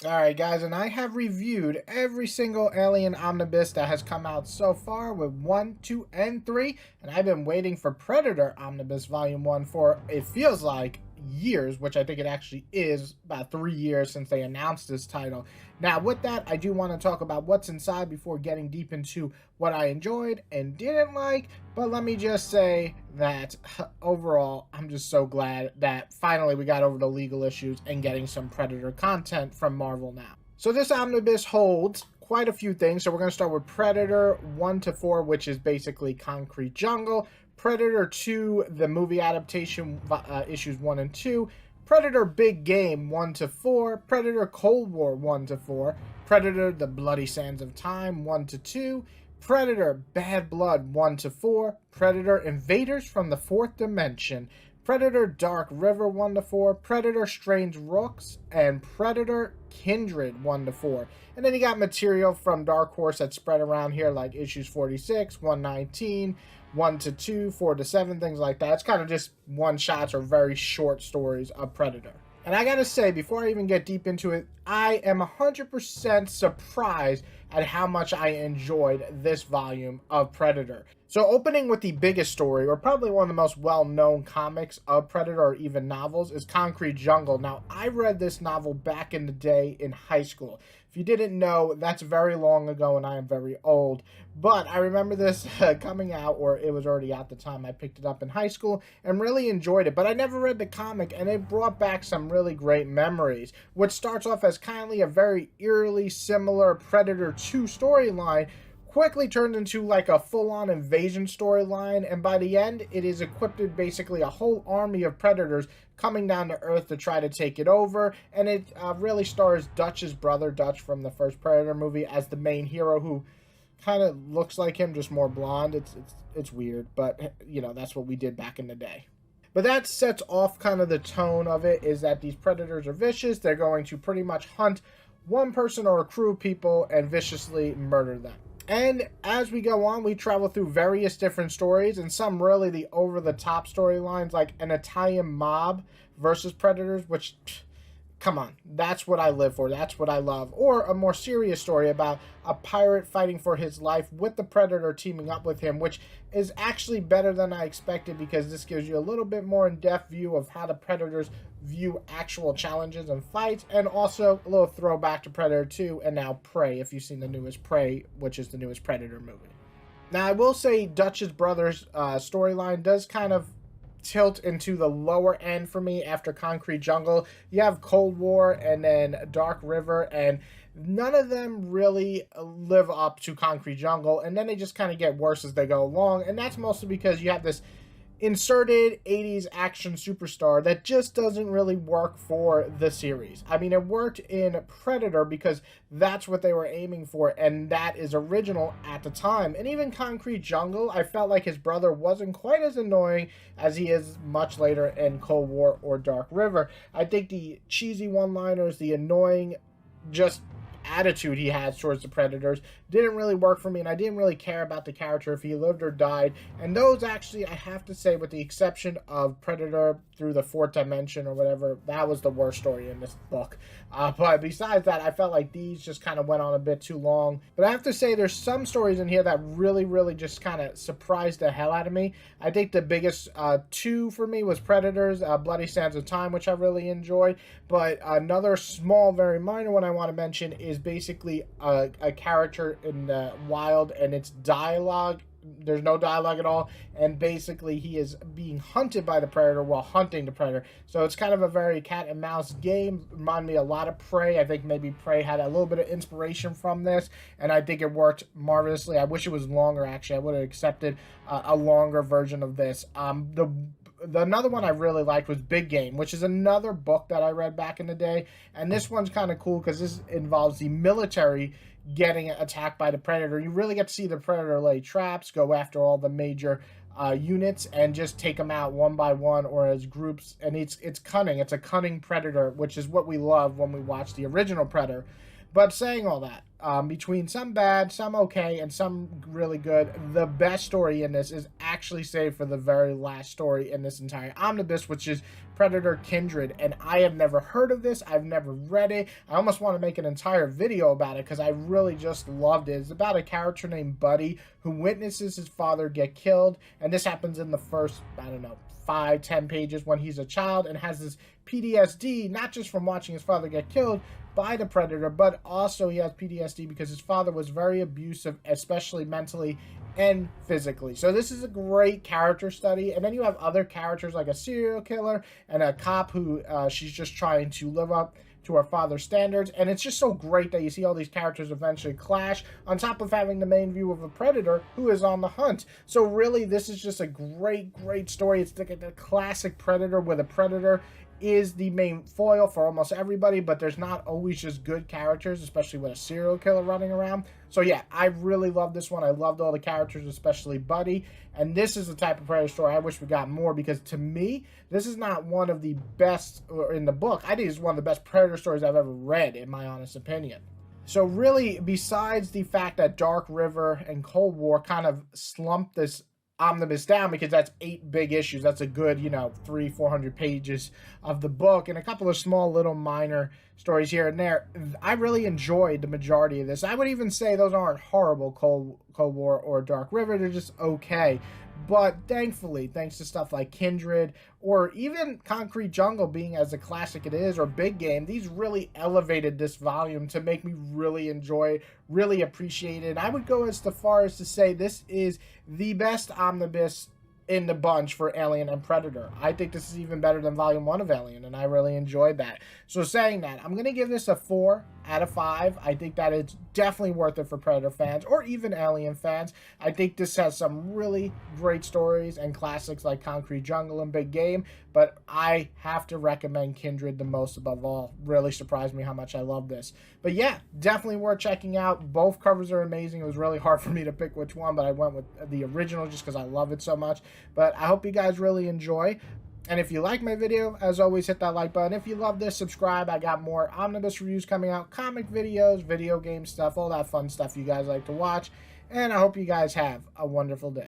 Alright guys, and I have reviewed every single Alien Omnibus that has come out so far with 1, 2, and 3, and I've been waiting for Predator Omnibus Volume 1 for, it feels like, years, which I think it actually is about 3 years since they announced this title. Now with that, I do want to talk about what's inside before getting deep into what I enjoyed and didn't like, but let me just say that overall, I'm just so glad that finally we got over the legal issues and getting some Predator content from Marvel now. So this omnibus holds quite a few things. So we're going to start with Predator 1 to 4, which is basically Concrete Jungle. Predator 2, the movie adaptation, issues 1 and 2. Predator Big Game 1 to 4. Predator Cold War 1 to 4. Predator The Bloody Sands of Time 1 to 2. Predator Bad Blood 1 to 4, Predator Invaders from the Fourth Dimension, Predator Dark River 1 to 4, Predator Strange Rooks, and Predator Kindred 1 to 4. And then you got material from Dark Horse that's spread around here, like issues 46, 119, 1 to 2, 4 to 7, things like that. It's kind of just one shots or very short stories of Predator. And I gotta say, before I even get deep into it, I am 100% surprised at how much I enjoyed this volume of Predator. So opening with the biggest story, or probably one of the most well-known comics of Predator, or even novels, is Concrete Jungle. Now, I read this novel back in the day in high school. If you didn't know, that's very long ago and I am very old. But I remember this coming out, or it was already out the time I picked it up in high school, and really enjoyed it. But I never read the comic, and it brought back some really great memories, which starts off as kindly a very eerily similar Predator 2 storyline, quickly turned into like a full-on invasion storyline, and by the end it is equipped with basically a whole army of predators coming down to Earth to try to take it over. And it really stars Dutch's brother, Dutch from the first Predator movie, as the main hero, who kind of looks like him, just more blonde. It's weird, but you know, that's what we did back in the day. But that sets off kind of the tone of it, is that these predators are vicious. They're going to pretty much hunt one person or a crew of people and viciously murder them. And as we go on, we travel through various different stories, and some really the over-the-top storylines, like an Italian mob versus predators, which, come on, that's what I live for, that's what I love. Or a more serious story about a pirate fighting for his life with the predator teaming up with him, which is actually better than I expected, because this gives you a little bit more in-depth view of how the predators view actual challenges and fights, and also a little throwback to Predator 2 and now Prey, if you've seen the newest Prey, which is the newest Predator movie. Now, I will say Dutch's brother's storyline does kind of tilt into the lower end for me after Concrete Jungle. You have Cold War and then Dark River, and none of them really live up to Concrete Jungle, and then they just kind of get worse as they go along. And that's mostly because you have this inserted 80s action superstar that just doesn't really work for the series. I mean, it worked in Predator because that's what they were aiming for, and that is original at the time. And even Concrete Jungle, I felt like his brother wasn't quite as annoying as he is much later in Cold War or Dark River. I think the cheesy one-liners, the annoying just attitude he has towards the predators didn't really work for me, and I didn't really care about the character if he lived or died. And those, actually, I have to say, with the exception of Predator through the Fourth Dimension or whatever, that was the worst story in this book. But besides that, I felt like these just kind of went on a bit too long. But I have to say, there's some stories in here that really just kind of surprised the hell out of me. I think the biggest two for me was Predators Bloody Sands of Time, which I really enjoyed. But another small, very minor one I want to mention is basically a character in the wild, and it's dialogue. There's no dialogue at all, and basically he is being hunted by the predator while hunting the predator. So it's kind of a very cat and mouse game. Remind me a lot of Prey. I think maybe Prey had a little bit of inspiration from this, and I think it worked marvelously. I wish it was longer, actually. I would have accepted a longer version of this. Another one I really liked was Big Game, which is another book that I read back in the day. And this one's kind of cool because this involves the military getting attacked by the predator. You really get to see the predator lay traps, go after all the major units, and just take them out one by one or as groups. And it's cunning. It's a cunning predator, which is what we love when we watch the original Predator. But saying all that, between some bad, some okay, and some really good, the best story in this is actually saved for the very last story in this entire omnibus, which is Predator Kindred. And I have never heard of this. I've never read it. I almost want to make an entire video about it because I really just loved it. It's about a character named Buddy who witnesses his father get killed. And this happens in the first, I don't know, 5-10 pages when he's a child, and has this PTSD, not just from watching his father get killed by the Predator, but also he has PTSD because his father was very abusive, especially mentally and physically. So this is a great character study. And then you have other characters like a serial killer and a cop who she's just trying to live up to her father's standards. And it's just so great that you see all these characters eventually clash, on top of having the main view of a predator who is on the hunt. So really, this is just a great story. It's like the classic Predator, where the Predator is the main foil for almost everybody, but there's not always just good characters, especially with a serial killer running around. So yeah, I really love this one. I loved all the characters, especially Buddy. And this is the type of Predator story I wish we got more, because to me, this is not one of the best in the book. I think it's one of the best Predator stories I've ever read, in my honest opinion. So really, besides the fact that Dark River and Cold War kind of slumped this omnibus down, because that's 8 big issues, that's a good, you know, 300-400 pages of the book, and a couple of small little minor stories here and there, I really enjoyed the majority of this. I would even say those aren't horrible, Cold War or Dark River, they're just okay. But thankfully, thanks to stuff like Kindred, or even Concrete Jungle being as a classic it is, or Big Game, these really elevated this volume to make me really enjoy, really appreciate it. I would go as far as to say this is the best omnibus in the bunch for Alien and Predator. I think this is even better than Volume 1 of Alien, and I really enjoyed that. So saying that, I'm going to give this a 4 out of 5. I think that it's definitely worth it for Predator fans, or even Alien fans. I think this has some really great stories and classics like Concrete Jungle and Big Game, but I have to recommend Kindred the most above all. Really surprised me how much I love this. But yeah, definitely worth checking out. Both covers are amazing. It was really hard for me to pick which one, but I went with the original just because I love it so much. But I hope you guys really enjoy. And if you like my video, as always, hit that like button. If you love this, subscribe. I got more omnibus reviews coming out, comic videos, video game stuff, all that fun stuff you guys like to watch. And I hope you guys have a wonderful day.